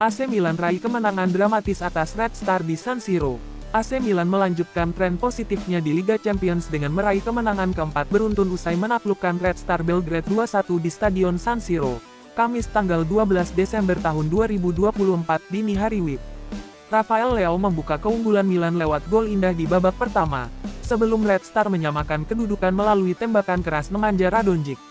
AC Milan raih kemenangan dramatis atas Red Star di San Siro. AC Milan melanjutkan tren positifnya di Liga Champions dengan meraih kemenangan keempat beruntun usai menaklukkan Red Star Belgrade 2-1 di Stadion San Siro, Kamis tanggal 12 Desember tahun 2024 dini hari WIB. Rafael Leao membuka keunggulan Milan lewat gol indah di babak pertama, sebelum Red Star menyamakan kedudukan melalui tembakan keras Nemanja Radonjic.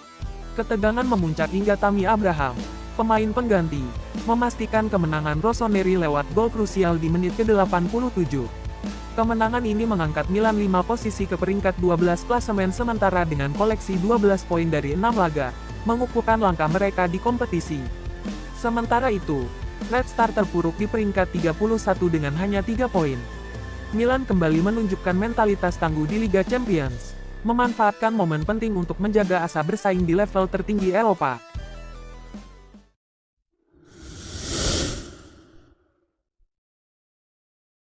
Ketegangan memuncak hingga Tammy Abraham, pemain pengganti, memastikan kemenangan Rossoneri lewat gol krusial di menit ke-87. Kemenangan ini mengangkat Milan 5 posisi ke peringkat 12 klasemen sementara dengan koleksi 12 poin dari 6 laga, mengukuhkan langkah mereka di kompetisi. Sementara itu, Red Star terpuruk di peringkat 31 dengan hanya 3 poin. Milan kembali menunjukkan mentalitas tangguh di Liga Champions, memanfaatkan momen penting untuk menjaga asa bersaing di level tertinggi Eropa.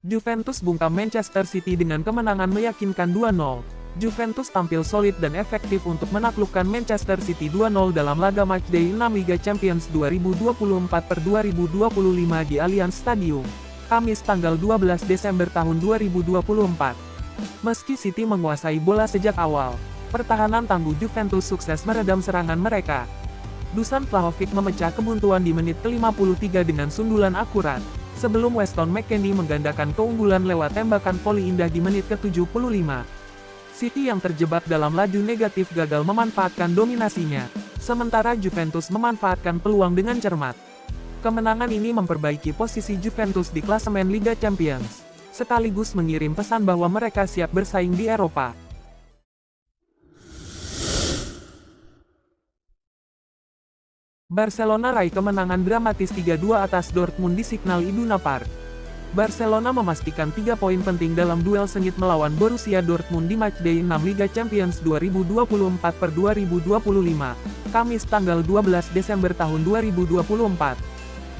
Juventus bungkam Manchester City dengan kemenangan meyakinkan 2-0. Juventus tampil solid dan efektif untuk menaklukkan Manchester City 2-0 dalam laga matchday 6 Liga Champions 2024-2025 di Allianz Stadium, Kamis tanggal 12 Desember tahun 2024. Meski City menguasai bola sejak awal, pertahanan tangguh Juventus sukses meredam serangan mereka. Dusan Vlahovic memecah kebuntuan di menit ke-53 dengan sundulan akurat, sebelum Weston McKennie menggandakan keunggulan lewat tembakan voli indah di menit ke-75. City yang terjebak dalam laju negatif gagal memanfaatkan dominasinya, sementara Juventus memanfaatkan peluang dengan cermat. Kemenangan ini memperbaiki posisi Juventus di klasemen Liga Champions, sekaligus mengirim pesan bahwa mereka siap bersaing di Eropa. Barcelona raih kemenangan dramatis 3-2 atas Dortmund di Signal Iduna Park. Barcelona memastikan 3 poin penting dalam duel sengit melawan Borussia Dortmund di matchday 6 Liga Champions 2024-2025, Kamis tanggal 12 Desember tahun 2024.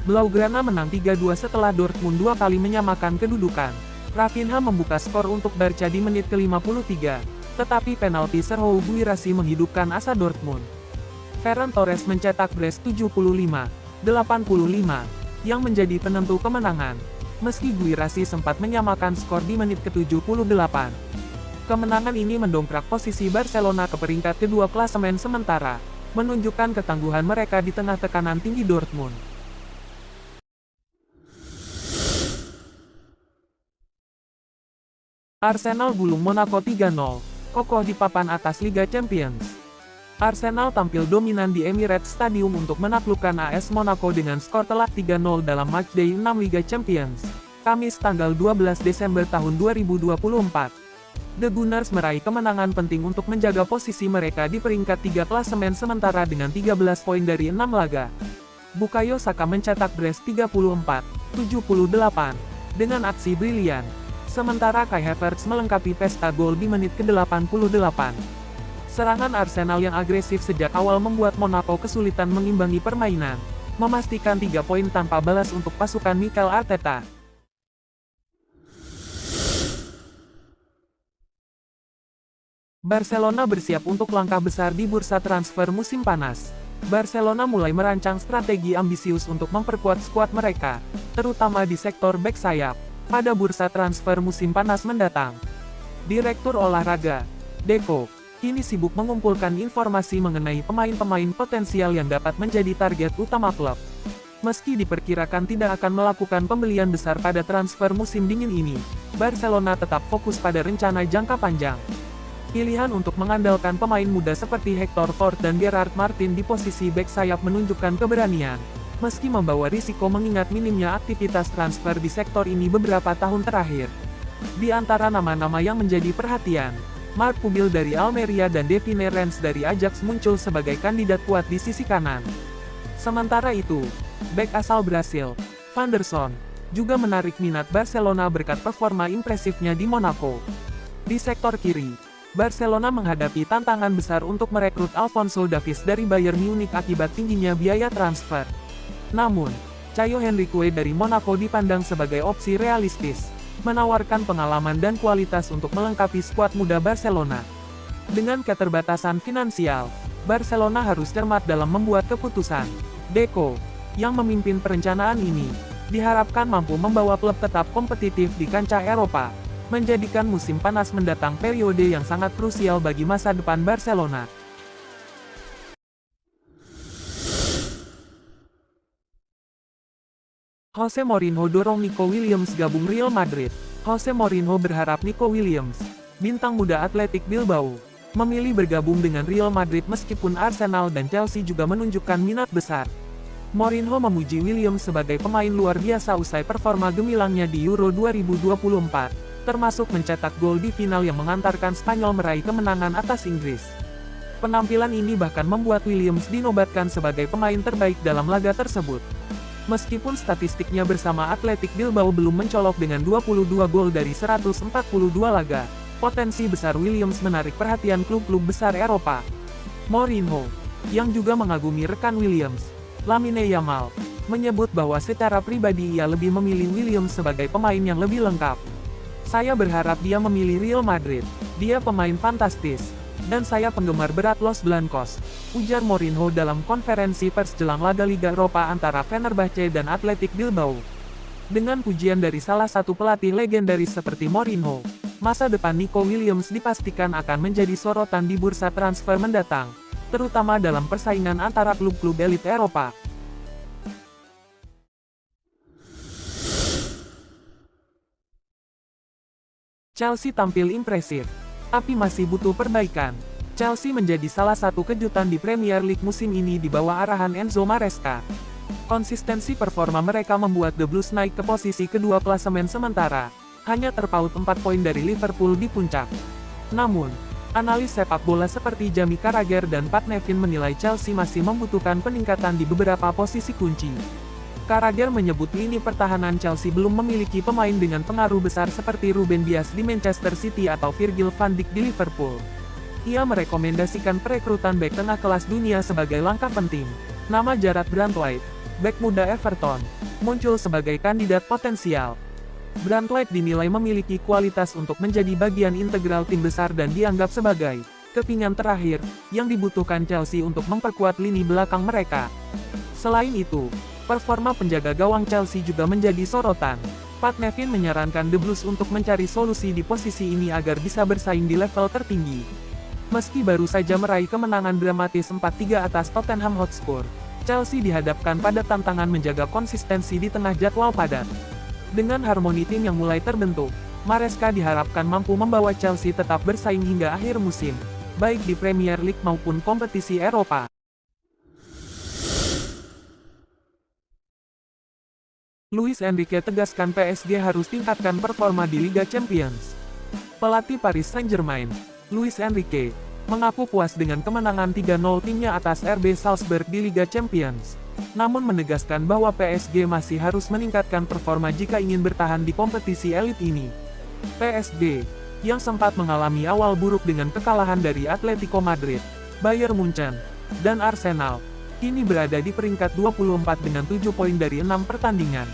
Blaugrana menang 3-2 setelah Dortmund 2 kali menyamakan kedudukan. Rafinha membuka skor untuk Barca di menit ke-53, tetapi penalti Serhou Guirassy menghidupkan asa Dortmund. Ferran Torres mencetak brace 75-85, yang menjadi penentu kemenangan, meski Guirassy sempat menyamakan skor di menit ke-78. Kemenangan ini mendongkrak posisi Barcelona ke peringkat kedua klasemen sementara, menunjukkan ketangguhan mereka di tengah tekanan tinggi Dortmund. Arsenal gulung Monaco 3-0, kokoh di papan atas Liga Champions. Arsenal tampil dominan di Emirates Stadium untuk menaklukkan AS Monaco dengan skor telak 3-0 dalam matchday 6 Liga Champions, Kamis tanggal 12 Desember tahun 2024. The Gunners meraih kemenangan penting untuk menjaga posisi mereka di peringkat 3 klasemen sementara dengan 13 poin dari 6 laga. Bukayo Saka mencetak brace 34-78 dengan aksi brilian, sementara Kai Havertz melengkapi pesta gol di menit ke-88. Serangan Arsenal yang agresif sejak awal membuat Monaco kesulitan mengimbangi permainan, memastikan 3 poin tanpa balas untuk pasukan Mikel Arteta. Barcelona bersiap untuk langkah besar di bursa transfer musim panas. Barcelona mulai merancang strategi ambisius untuk memperkuat skuad mereka, terutama di sektor bek sayap, pada bursa transfer musim panas mendatang. Direktur Olahraga, Deco, kini sibuk mengumpulkan informasi mengenai pemain-pemain potensial yang dapat menjadi target utama klub. Meski diperkirakan tidak akan melakukan pembelian besar pada transfer musim dingin ini, Barcelona tetap fokus pada rencana jangka panjang. Pilihan untuk mengandalkan pemain muda seperti Hector Fort dan Gerard Martin di posisi bek sayap menunjukkan keberanian, meski membawa risiko mengingat minimnya aktivitas transfer di sektor ini beberapa tahun terakhir. Di antara nama-nama yang menjadi perhatian, Marc Pubil dari Almeria dan Devine Rennes dari Ajax muncul sebagai kandidat kuat di sisi kanan. Sementara itu, bek asal Brasil, Van der Sar, juga menarik minat Barcelona berkat performa impresifnya di Monaco. Di sektor kiri, Barcelona menghadapi tantangan besar untuk merekrut Alphonso Davies dari Bayern Munich akibat tingginya biaya transfer. Namun, Caio Henrique dari Monaco dipandang sebagai opsi realistis, menawarkan pengalaman dan kualitas untuk melengkapi skuad muda Barcelona. Dengan keterbatasan finansial, Barcelona harus cermat dalam membuat keputusan. Deco, yang memimpin perencanaan ini, diharapkan mampu membawa klub tetap kompetitif di kancah Eropa, menjadikan musim panas mendatang periode yang sangat krusial bagi masa depan Barcelona. Jose Mourinho dorong Nico Williams gabung Real Madrid. Jose Mourinho berharap Nico Williams, bintang muda Athletic Bilbao, memilih bergabung dengan Real Madrid meskipun Arsenal dan Chelsea juga menunjukkan minat besar. Mourinho memuji Williams sebagai pemain luar biasa usai performa gemilangnya di Euro 2024, termasuk mencetak gol di final yang mengantarkan Spanyol meraih kemenangan atas Inggris. Penampilan ini bahkan membuat Williams dinobatkan sebagai pemain terbaik dalam laga tersebut. Meskipun statistiknya bersama Athletic Bilbao belum mencolok dengan 22 gol dari 142 laga, potensi besar Williams menarik perhatian klub-klub besar Eropa. Mourinho, yang juga mengagumi rekan Williams, Lamine Yamal, menyebut bahwa secara pribadi ia lebih memilih Williams sebagai pemain yang lebih lengkap. Saya berharap dia memilih Real Madrid, dia pemain fantastis, dan saya penggemar berat Los Blancos, ujar Mourinho dalam konferensi pers jelang laga Liga Eropa antara Fenerbahce dan Athletic Bilbao. Dengan pujian dari salah satu pelatih legendaris seperti Mourinho, masa depan Nico Williams dipastikan akan menjadi sorotan di bursa transfer mendatang, terutama dalam persaingan antara klub-klub elit Eropa. Chelsea tampil impresif, tapi masih butuh perbaikan. Chelsea menjadi salah satu kejutan di Premier League musim ini di bawah arahan Enzo Maresca. Konsistensi performa mereka membuat The Blues naik ke posisi kedua klasemen sementara, hanya terpaut 4 poin dari Liverpool di puncak. Namun, analis sepak bola seperti Jamie Carragher dan Pat Nevin menilai Chelsea masih membutuhkan peningkatan di beberapa posisi kunci. Carragher menyebut lini pertahanan Chelsea belum memiliki pemain dengan pengaruh besar seperti Ruben Dias di Manchester City atau Virgil van Dijk di Liverpool. Ia merekomendasikan perekrutan bek tengah kelas dunia sebagai langkah penting. Nama Jarrad Branthwaite, bek muda Everton, muncul sebagai kandidat potensial. Branthwaite dinilai memiliki kualitas untuk menjadi bagian integral tim besar dan dianggap sebagai kepingan terakhir yang dibutuhkan Chelsea untuk memperkuat lini belakang mereka. Selain itu, performa penjaga gawang Chelsea juga menjadi sorotan. Pat Nevin menyarankan The Blues untuk mencari solusi di posisi ini agar bisa bersaing di level tertinggi. Meski baru saja meraih kemenangan dramatis 4-3 atas Tottenham Hotspur, Chelsea dihadapkan pada tantangan menjaga konsistensi di tengah jadwal padat. Dengan harmoni tim yang mulai terbentuk, Maresca diharapkan mampu membawa Chelsea tetap bersaing hingga akhir musim, baik di Premier League maupun kompetisi Eropa. Luis Enrique tegaskan PSG harus tingkatkan performa di Liga Champions. Pelatih Paris Saint-Germain, Luis Enrique, mengaku puas dengan kemenangan 3-0 timnya atas RB Salzburg di Liga Champions. Namun menegaskan bahwa PSG masih harus meningkatkan performa jika ingin bertahan di kompetisi elit ini. PSG, yang sempat mengalami awal buruk dengan kekalahan dari Atletico Madrid, Bayern Munchen, dan Arsenal, kini berada di peringkat 24 dengan 7 poin dari 6 pertandingan.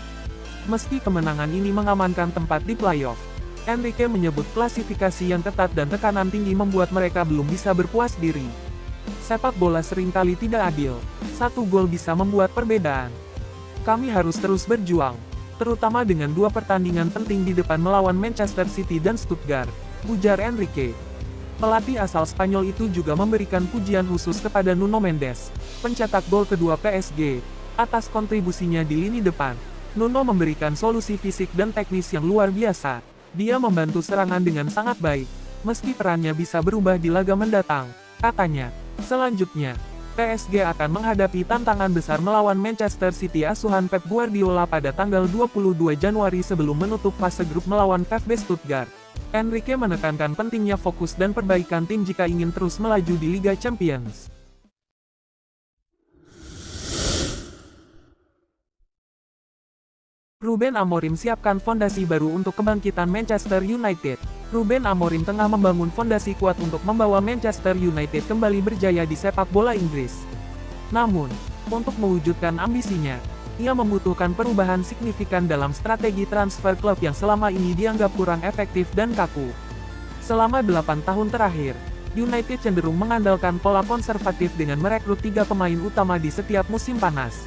Meski kemenangan ini mengamankan tempat di playoff, Enrique menyebut klasifikasi yang ketat dan tekanan tinggi membuat mereka belum bisa berpuas diri. Sepak bola seringkali tidak adil, satu gol bisa membuat perbedaan. Kami harus terus berjuang, terutama dengan 2 pertandingan penting di depan melawan Manchester City dan Stuttgart, ujar Enrique. Pelatih asal Spanyol itu juga memberikan pujian khusus kepada Nuno Mendes, pencetak gol kedua PSG, atas kontribusinya di lini depan. Nuno memberikan solusi fisik dan teknis yang luar biasa. Dia membantu serangan dengan sangat baik, meski perannya bisa berubah di laga mendatang, katanya. Selanjutnya, PSG akan menghadapi tantangan besar melawan Manchester City asuhan Pep Guardiola pada tanggal 22 Januari sebelum menutup fase grup melawan VfB Stuttgart. Enrique menekankan pentingnya fokus dan perbaikan tim jika ingin terus melaju di Liga Champions. Ruben Amorim siapkan fondasi baru untuk kebangkitan Manchester United. Ruben Amorim tengah membangun fondasi kuat untuk membawa Manchester United kembali berjaya di sepak bola Inggris. Namun, untuk mewujudkan ambisinya, ia membutuhkan perubahan signifikan dalam strategi transfer klub yang selama ini dianggap kurang efektif dan kaku. Selama 8 tahun terakhir, United cenderung mengandalkan pola konservatif dengan merekrut 3 pemain utama di setiap musim panas.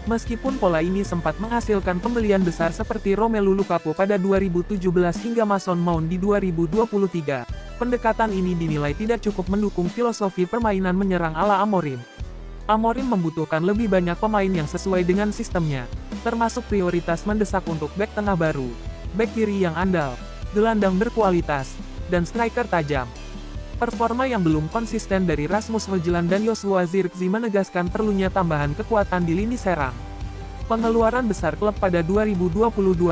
Meskipun pola ini sempat menghasilkan pembelian besar seperti Romelu Lukaku pada 2017 hingga Mason Mount di 2023, pendekatan ini dinilai tidak cukup mendukung filosofi permainan menyerang ala Amorim. Amorim membutuhkan lebih banyak pemain yang sesuai dengan sistemnya, termasuk prioritas mendesak untuk bek tengah baru, bek kiri yang andal, gelandang berkualitas, dan striker tajam. Performa yang belum konsisten dari Rasmus Højlund dan Joshua Zirkzee menegaskan perlunya tambahan kekuatan di lini serang. Pengeluaran besar klub pada 2022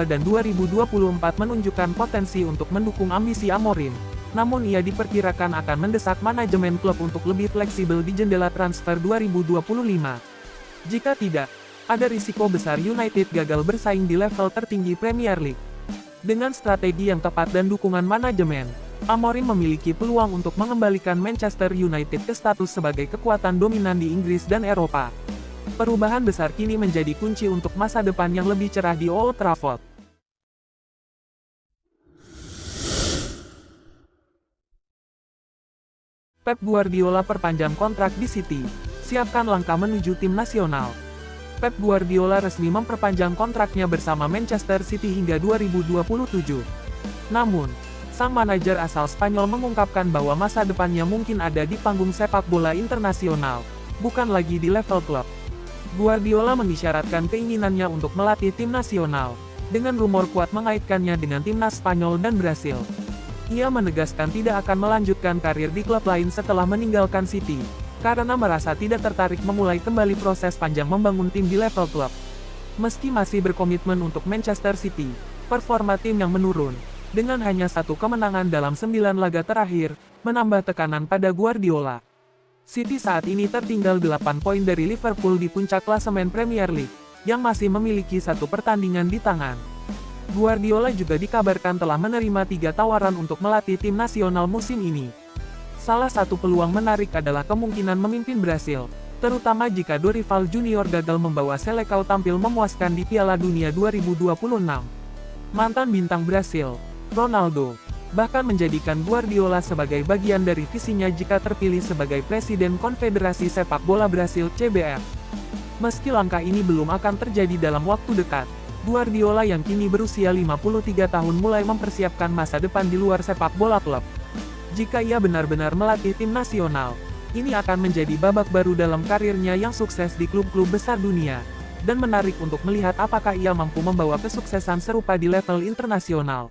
dan 2024 menunjukkan potensi untuk mendukung ambisi Amorim, namun ia diperkirakan akan mendesak manajemen klub untuk lebih fleksibel di jendela transfer 2025. Jika tidak, ada risiko besar United gagal bersaing di level tertinggi Premier League. Dengan strategi yang tepat dan dukungan manajemen, Amorim memiliki peluang untuk mengembalikan Manchester United ke status sebagai kekuatan dominan di Inggris dan Eropa. Perubahan besar kini menjadi kunci untuk masa depan yang lebih cerah di Old Trafford. Pep Guardiola perpanjang kontrak di City, siapkan langkah menuju tim nasional. Pep Guardiola resmi memperpanjang kontraknya bersama Manchester City hingga 2027. Namun, sang manajer asal Spanyol mengungkapkan bahwa masa depannya mungkin ada di panggung sepak bola internasional, bukan lagi di level klub. Guardiola mengisyaratkan keinginannya untuk melatih tim nasional, dengan rumor kuat mengaitkannya dengan timnas Spanyol dan Brasil. Ia menegaskan tidak akan melanjutkan karir di klub lain setelah meninggalkan City, karena merasa tidak tertarik memulai kembali proses panjang membangun tim di level klub. Meski masih berkomitmen untuk Manchester City, performa tim yang menurun, dengan hanya 1 kemenangan dalam 9 laga terakhir, menambah tekanan pada Guardiola. City saat ini tertinggal 8 poin dari Liverpool di puncak klasemen Premier League, yang masih memiliki 1 pertandingan di tangan. Guardiola juga dikabarkan telah menerima 3 tawaran untuk melatih tim nasional musim ini. Salah satu peluang menarik adalah kemungkinan memimpin Brasil, terutama jika Dorival Junior gagal membawa Seleção tampil memuaskan di Piala Dunia 2026. Mantan bintang Brasil, Ronaldo, bahkan menjadikan Guardiola sebagai bagian dari visinya jika terpilih sebagai Presiden Konfederasi Sepak Bola Brasil (CBF). Meski langkah ini belum akan terjadi dalam waktu dekat, Guardiola yang kini berusia 53 tahun mulai mempersiapkan masa depan di luar sepak bola klub. Jika ia benar-benar melatih tim nasional, ini akan menjadi babak baru dalam karirnya yang sukses di klub-klub besar dunia, dan menarik untuk melihat apakah ia mampu membawa kesuksesan serupa di level internasional.